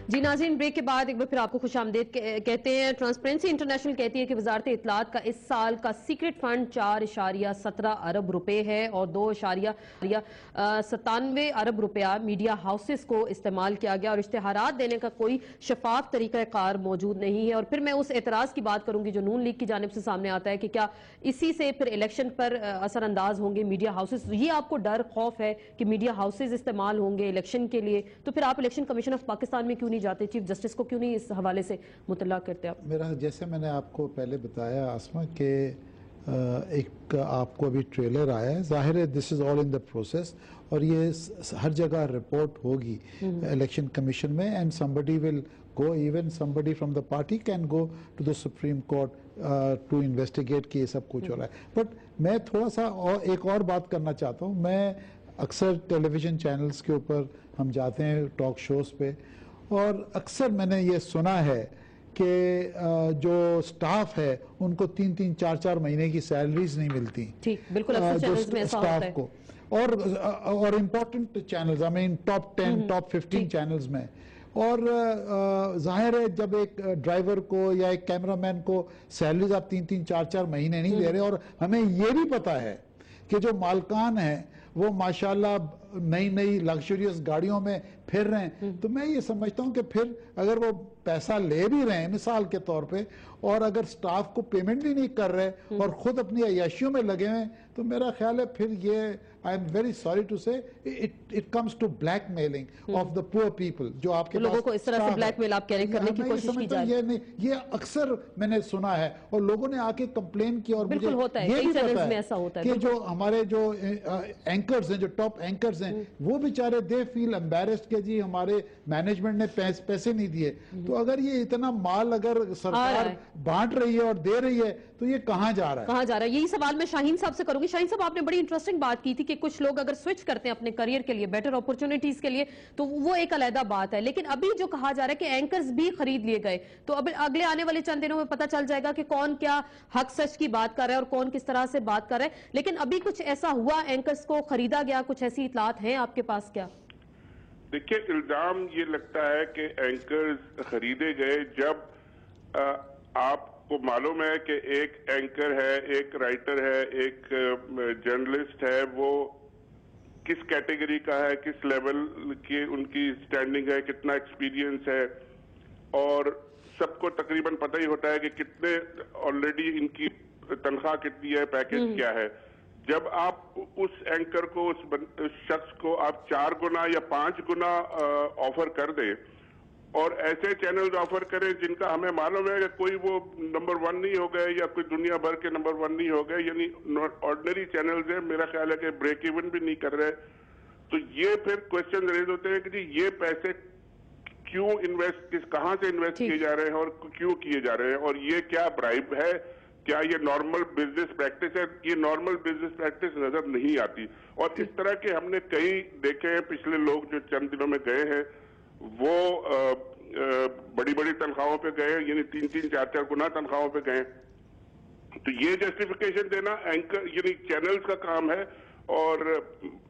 جی ناظرین، بریک کے بعد ایک بار پھر آپ کو خوش آمدید کہتے ہیں۔ ٹرانسپیرنسی انٹرنیشنل کہتی ہے کہ وزارت اطلاعات کا اس سال کا سیکرٹ فنڈ 4.17 ارب روپے ہے اور 2.97 ارب روپیہ میڈیا ہاؤسز کو استعمال کیا گیا اور اشتہارات دینے کا کوئی شفاف طریقہ کار موجود نہیں ہے۔ اور پھر میں اس اعتراض کی بات کروں گی جو نون لیگ کی جانب سے سامنے آتا ہے کہ کیا اسی سے پھر الیکشن پر اثر انداز ہوں گے میڈیا ہاؤسز۔ یہ آپ کو ڈر خوف ہے کہ میڈیا ہاؤسز استعمال ہوں گے الیکشن کے لیے، تو پھر آپ الیکشن کمیشن آف پاکستان میں کیوں نہیں جاتے؟ چیف جسٹس کو کیوں نہیں اس حوالے سے مطلع کرتے آپ؟ میرا جیسے میں نے آپ کو پہلے بتایا آسما کہ ایک آپ کو ابھی ٹریلر آیا ہے، ظاہر ہے دس از آل ان دا پروسیس اور یہ ہر جگہ رپورٹ ہوگی الیکشن کمیشن میں، and somebody will go, even somebody from the party can go to the Supreme Court to investigate کہ یہ سب کچھ ہو رہا ہے۔ بٹ میں تھوڑا سا ایک اور بات کرنا چاہتا ہوں۔ میں اکثر ٹیلی ویژن چینلز کے اوپر ہم جاتے ہیں ٹاک شوز پہ، اور اکثر میں نے یہ سنا ہے کہ جو سٹاف ہے ان کو 3-4 مہینے کی سیلریز نہیں ملتی، بالکل سٹاف کو، اور important channels, top 10 top 15 channels میں۔ اور ظاہر ہے جب ایک ڈرائیور کو یا ایک کیمرہ مین کو سیلریز آپ 3-4 مہینے نہیں دے رہے، اور ہمیں یہ بھی پتا ہے کہ جو مالکان ہیں وہ ماشاءاللہ نئی لگژریس گاڑیوں میں پھر رہے ہیں، تو میں یہ سمجھتا ہوں کہ پھر اگر وہ پیسہ لے بھی رہے ہیں مثال کے طور پہ، اور اگر سٹاف کو پیمنٹ بھی نہیں کر رہے اور خود اپنی عیاشیوں میں لگے ہوئے، تو میرا خیال ہے پھر یہ I am very sorry to say it comes to blackmailing of the poor people جو آپ کے لوگوں کو اس طرح سے بلیک میل آپ کہہ رہے کرنے کی کوشش کی جائے۔ یہ اکثر میں نے سنا ہے اور لوگوں نے آ کے کمپلین کی، اور مجھے یہ بھی پتا ہے کہ جو ہمارے جو اینکرز ہیں، جو ٹاپ اینکرز ہیں، وہ بیچارے دے فیل امبیرسڈ کہ جی ہمارے مینجمنٹ نے پیسے نہیں دیے۔ تو اگر یہ اتنا مال اگر سرکار بانٹ رہی ہے اور دے رہی ہے تو یہ کہاں جا رہا ہے؟ یہی سوال میں شاہین صاحب سے کروں گی۔ شاہین صاحب، آپ نے بڑی انٹرسٹنگ بات کی تھی کہ کچھ لوگ اگر سوئچ کرتے ہیں اپنے کریئر کے لیے، بیٹر اپورچونٹیز کے لیے، تو وہ ایک علیحدہ بات ہے، لیکن ابھی جو کہا جا رہا ہے کہ اینکرز بھی خرید لیے گئے، تو اب اگلے آنے والے چند دنوں میں پتہ چل جائے گا کہ کون کیا حق سچ کی بات کر رہا ہے اور کون کس طرح سے بات کر رہا ہے۔ لیکن ابھی کچھ ایسا ہوا اینکرز کو خریدا گیا، کچھ ایسی اطلاعات ہیں آپ کے پاس کیا؟ دیکھیے، الزام یہ لگتا ہے کہ اینکرز خریدے گئے جب آپ کو معلوم ہے کہ ایک اینکر ہے، ایک رائٹر ہے، ایک جرنلسٹ ہے، وہ کس کیٹیگری کا ہے، کس لیول کی ان کی سٹینڈنگ ہے، کتنا ایکسپیرینس ہے، اور سب کو تقریباً پتہ ہی ہوتا ہے کہ کتنے آلریڈی ان کی تنخواہ کتنی ہے، پیکیج کیا ہے۔ جب آپ اس اینکر کو، اس شخص کو آپ 4 گنا یا 5 گنا آفر کر دیں، اور ایسے چینلز آفر کریں جن کا ہمیں معلوم ہے کہ کوئی وہ نمبر 1 نہیں ہو گئے یا کوئی دنیا بھر کے نمبر 1 نہیں ہو گئے، یعنی آرڈنری چینلز ہیں، میرا خیال ہے کہ بریک ایون بھی نہیں کر رہے، تو یہ پھر کوشچن ریز ہوتے ہیں کہ جی یہ پیسے کیوں کہاں سے انویسٹ کیے جا رہے ہیں اور کیوں کیے جا رہے ہیں، اور یہ کیا برائب ہے، کیا یہ نارمل بزنس پریکٹس ہے؟ یہ نارمل بزنس پریکٹس نظر نہیں آتی، اور اس طرح کے ہم نے کئی دیکھے ہیں۔ پچھلے لوگ جو چند دنوں میں گئے ہیں وہ بڑی بڑی تنخواہوں پہ گئے، یعنی 3-4 گنا تنخواہوں پہ گئے، تو یہ جسٹیفیکیشن دینا اینکر یعنی چینلز کا کام ہے، اور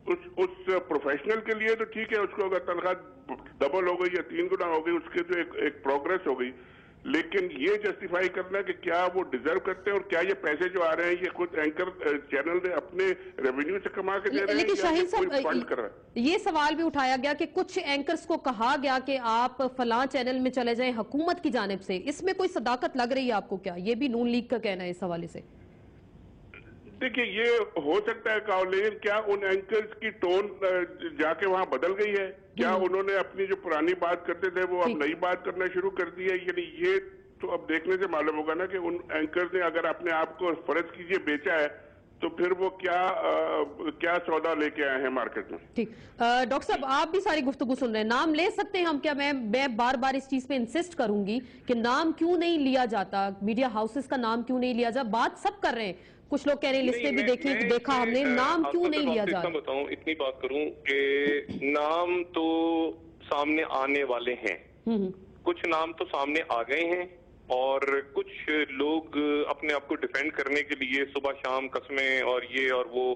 اس پروفیشنل کے لیے تو ٹھیک ہے، اس کو اگر تنخواہ ڈبل ہو گئی یا 3 گنا ہو گئی، اس کے تو ایک پروگرس ہو گئی، لیکن یہ جسٹیفائی کرنا کہ کیا وہ ڈیزرو کرتے ہیں اور کیا یہ پیسے جو آ رہے ہیں یہ خود اینکر چینل نے اپنے ریونیو سے کما کے دے رہے ہیں، لیکن شاہین کوئی فنڈ کر رہا ہے؟ یہ سوال بھی اٹھایا گیا کہ کچھ اینکرز کو کہا گیا کہ آپ فلاں چینل میں چلے جائیں حکومت کی جانب سے، اس میں کوئی صداقت لگ رہی ہے آپ کو کیا؟ یہ بھی نون لیگ کا کہنا ہے اس حوالے سے۔ دیکھیں، یہ ہو سکتا ہے کہ لیکن کیا ان اینکرز کی ٹون جا کے وہاں بدل گئی ہے؟ کیا انہوں نے اپنی جو پرانی بات کرتے تھے وہ اب نئی بات کرنا شروع کر دی ہے؟ یعنی یہ تو اب دیکھنے سے معلوم ہوگا نا کہ ان اینکرز نے اگر اپنے آپ کو فرض کیجئے بیچا ہے تو پھر وہ کیا سودا لے کے آئے ہیں مارکیٹ میں۔ ٹھیک، ڈاکٹر صاحب آپ بھی ساری گفتگو سن رہے ہیں، نام لے سکتے ہیں ہم کیا؟ میں بار بار اس چیز پہ انسسٹ کروں گی کہ نام کیوں نہیں لیا جاتا، میڈیا ہاؤسز کا نام کیوں نہیں لیا جاتا؟ بات سب کر رہے ہیں، کچھ لوگ کہہ رہے ہیں لسٹیں بھی دیکھا ہم نے، نام کیوں نہیں لیا جاتا؟ بتاؤں اتنی بات کروں کہ نام تو سامنے آنے والے ہیں، کچھ نام تو سامنے آ گئے ہیں، اور کچھ لوگ اپنے آپ کو ڈیفینڈ کرنے کے لیے صبح شام قسمیں اور یہ اور وہ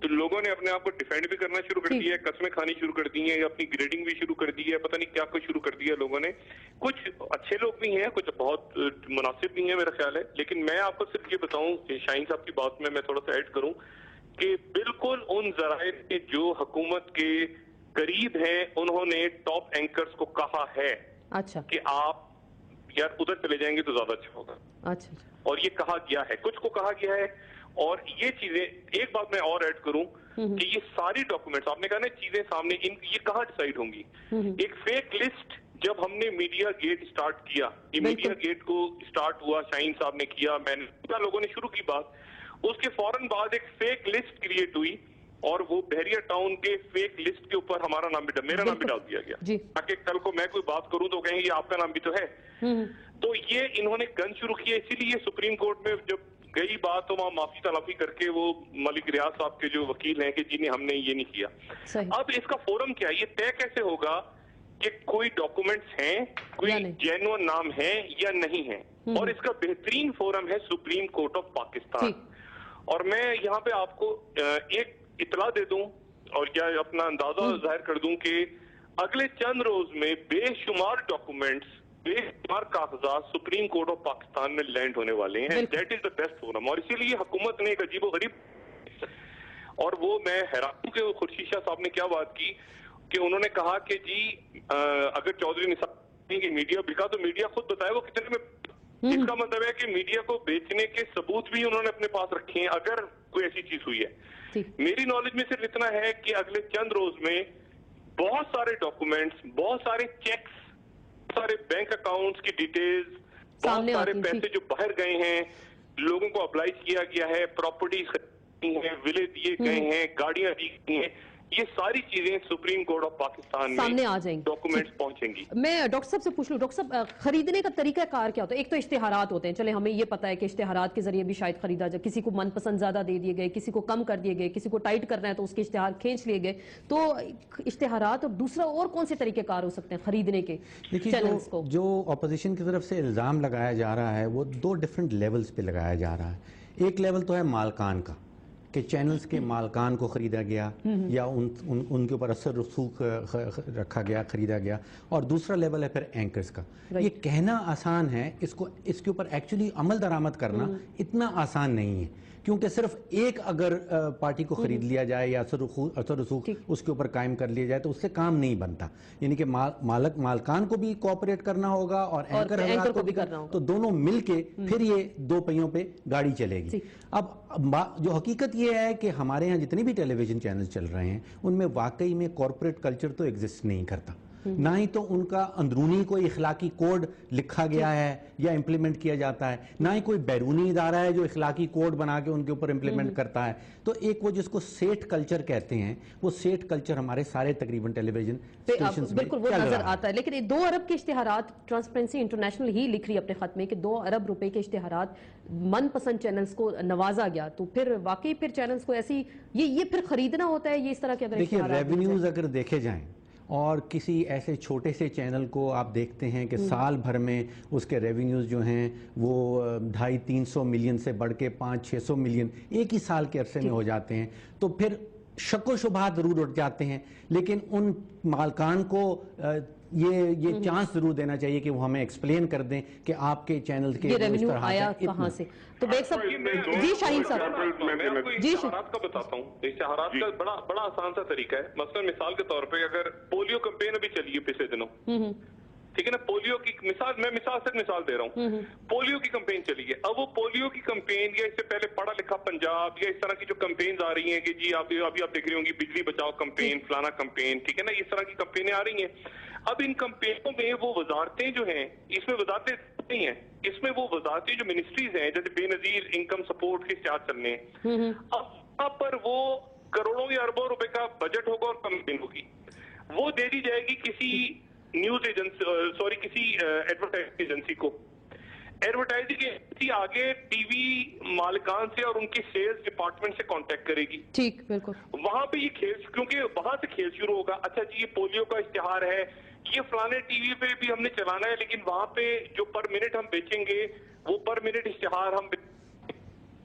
تو لوگوں نے اپنے آپ کو ڈیفینڈ بھی کرنا شروع کر دیا ہے, قسمیں کھانی شروع کر دی ہیں, یا اپنی گریڈنگ بھی شروع کر دی ہے, پتہ نہیں کیا کچھ شروع کر دیا لوگوں نے. کچھ اچھے لوگ بھی ہیں, کچھ بہت مناسب بھی ہیں میرا خیال ہے, لیکن میں آپ کو صرف یہ بتاؤں, شاہین صاحب کی بات میں تھوڑا سا ایڈ کروں کہ بالکل ان ذرائع کے جو حکومت کے قریب ہیں انہوں نے ٹاپ اینکرز کو کہا ہے کہ آپ یار ادھر چلے جائیں گے تو زیادہ اچھا ہوگا. اور یہ کہا گیا ہے, کچھ کو کہا گیا ہے. اور یہ چیزیں, ایک بات میں اور ایڈ کروں کہ یہ ساری ڈاکومنٹس آپ نے کہا نا چیزیں سامنے, یہ کہاں ڈیسائیڈ ہوں گی. ایک فیک لسٹ جب ہم نے میڈیا گیٹ سٹارٹ کیا, یہ میڈیا گیٹ کو سٹارٹ ہوا, شاہین صاحب نے کیا, میں نے, لوگوں نے شروع کی بات, اس کے فوراً بعد ایک فیک لسٹ کریٹ ہوئی اور وہ بحریہ ٹاؤن کے فیک لسٹ کے اوپر ہمارا نام بھی, میرا نام بھی ڈال دیا گیا تاکہ کل کو میں کوئی بات کروں تو کہیں گے یہ آپ کا نام بھی تو ہے. تو یہ انہوں نے گن شروع کیا, اسی لیے سپریم کورٹ میں جب گئی بات تو وہاں معافی تلافی کر کے وہ ملک ریاض صاحب کے جو وکیل ہیں کہ جی نے ہم نے یہ نہیں کیا. اب اس کا فورم کیا ہے, یہ طے کیسے ہوگا کہ کوئی ڈاکومنٹس ہیں, کوئی جینوئن نام ہے یا نہیں ہے. اور اس کا بہترین فورم ہے سپریم کورٹ آف پاکستان. اور میں یہاں پہ آپ کو ایک اطلاع دے دوں اور کیا اپنا اندازہ ظاہر کر دوں کہ اگلے چند روز میں بے شمار ڈاکومنٹس, بے شمار کاغذات سپریم کورٹ آف پاکستان میں لینڈ ہونے والے ہیں. That is the best forum. اور اسی لیے حکومت نے ایک عجیب و غریب, اور وہ میں حیران ہوں کہ خورشید شاہ صاحب نے کیا بات کی کہ انہوں نے کہا کہ جی اگر چودھری نثار کی میڈیا بکا تو میڈیا خود بتائے وہ کتنے میں. اس کا مطلب ہے کہ میڈیا کو بیچنے کے ثبوت بھی انہوں نے اپنے پاس رکھے ہیں اگر کوئی ایسی چیز ہوئی ہے. میری نالج میں صرف اتنا ہے کہ اگلے چند روز میں بہت سارے ڈاکومنٹس, بہت سارے چیکس, سارے بینک اکاؤنٹس کی ڈیٹیلز, بہت سارے پیسے جو باہر گئے ہیں, لوگوں کو ابلائز کیا گیا ہے, پراپرٹیز خریدی ہیں, ولے دیے گئے ہیں, گاڑیاں دی گئی ہیں, یہ ساری چیزیں سپریم کورٹ آف پاکستان سامنے آ جائیں گی, ڈاکومنٹس پہنچیں گی. میں ڈاکٹر صاحب سے پوچھ لوں, ڈاکٹر صاحب خریدنے کا طریقہ کار کیا ہوتا ہے؟ ایک تو اشتہارات ہوتے ہیں, چلے ہمیں یہ پتا ہے کہ اشتہارات کے ذریعے بھی شاید خریدا جائے, کسی کو من پسند زیادہ دے دیے گئے, کسی کو کم کر دیے گئے, کسی کو ٹائٹ کرنا ہے تو اس کے اشتہار کھینچ لیے گئے. تو اشتہارات, اور دوسرا اور کون سے طریقہ کار ہو سکتے ہیں خریدنے کے چینلز کو؟ جو اپوزیشن کی طرف سے الزام لگایا جا رہا ہے وہ دو ڈیفرنٹ لیولز پہ لگایا جا رہا ہے. ایک لیول تو ہے مالکان کا کہ چینلز کے مالکان کو خریدا گیا یا ان کے اوپر اثر رسوخ رکھا گیا, خریدا گیا. اور دوسرا لیول ہے پھر اینکرز کا. یہ کہنا آسان ہے, اس کے اوپر ایکچولی عمل درآمد کرنا اتنا آسان نہیں ہے, کیونکہ صرف ایک اگر پارٹی کو خرید لیا جائے یا اثر رسوخ اس کے اوپر قائم کر لیا جائے تو اس سے کام نہیں بنتا. یعنی کہ مالکان کو بھی کوآپریٹ کرنا ہوگا اور اینکر کو بھی کرنا ہوگا, تو دونوں مل کے پھر یہ دو پہیوں پہ گاڑی چلے گی. اب جو حقیقت یہ ہے کہ ہمارے ہاں جتنے بھی ٹیلی ویژن چینل چل رہے ہیں ان میں واقعی میں کارپوریٹ کلچر تو ایگزسٹ نہیں کرتا, نہ ہی تو ان کا اندرونی کوئی اخلاقی کوڈ لکھا گیا ہے یا امپلیمنٹ کیا جاتا ہے, نہ ہی کوئی بیرونی ادارہ ہے جو اخلاقی کوڈ بنا کے ان کے اوپر امپلیمنٹ کرتا ہے. تو ایک وہ جس کو سیٹ کلچر کہتے ہیں, وہ سیٹ کلچر ہمارے سارے تقریباً ٹیلی ویژن اسٹیشنز میں بالکل وہ نظر آتا ہے. لیکن 2 ارب کے اشتہارات, ٹرانسپیرنسی انٹرنیشنل ہی لکھ رہی ہے اپنے خط میں کہ 2 ارب روپے کے اشتہارات من پسند چینلز کو نوازا گیا. تو پھر واقعی پھر چینلز کو ایسی یہ پھر خریدنا ہوتا ہے, یہ اس طرح کے اگر دیکھیے ریونیوز اگر دیکھے جائیں اور کسی ایسے چھوٹے سے چینل کو آپ دیکھتے ہیں کہ سال بھر میں اس کے ریونیوز جو ہیں وہ 250-300 ملین سے بڑھ کے 500-600 ملین ایک ہی سال کے عرصے میں ہو جاتے ہیں, تو پھر شک و شبہات ضرور اٹھ جاتے ہیں. لیکن ان مالکان کو یہ چانس ضرور دینا چاہیے کہ وہ ہمیں ایکسپلین کر دیں کہ آپ کے چینل کے ریونیو آیا کہاں سے. تو بیگ صاحب, جی شاہین صاحب, میں آپ کو اشتہارات کا بتاتا ہوں. اشتہارات کا بڑا آسان سا طریقہ ہے. مثلا مثال کے طور پہ اگر پولیو کمپین ابھی چلی ہے پچھلے دنوں, ٹھیک ہے نا, پولیو کی مثال, میں مثال دے رہا ہوں, پولیو کی کمپین چلی ہے. اب وہ پولیو کی کمپین یا اس سے پہلے پڑھا لکھا پنجاب یا اس طرح کی جو کمپینز آ رہی ہیں کہ جی ابھی آپ دیکھ رہی ہوں گی بجلی بچاؤ کمپین, فلانا کمپین, ٹھیک ہے نا, اس طرح کی کمپینیں آ رہی ہیں. اب ان کمپینوں میں وہ وزارتیں جو ہیں, اس میں وزارتیں نہیں ہیں, اس میں وہ وزارتیں جو منسٹریز ہیں, جیسے بے نظیر انکم سپورٹ کے اشتہار چلنے ہیں, اب وہاں پر وہ کروڑوں یا اربوں روپے کا بجٹ ہوگا اور کمپین ہوگی, وہ دے دی جائے گی کسی نیوز ایجنسی, کسی ایڈورٹائزنگ ایجنسی کو. ایڈورٹائزنگ ایجنسی آگے ٹی وی مالکان سے اور ان کی سیلز ڈپارٹمنٹ سے کانٹیکٹ کرے گی. ٹھیک, بالکل. وہاں پہ یہ کھیل, کیونکہ وہاں سے کھیل شروع ہوگا. اچھا جی یہ پولیو کا اشتہار ہے, یہ فلانے ٹی وی پہ بھی ہم نے چلانا ہے, لیکن وہاں پہ جو پر منٹ ہم بیچیں گے وہ پر منٹ اشتہار ہم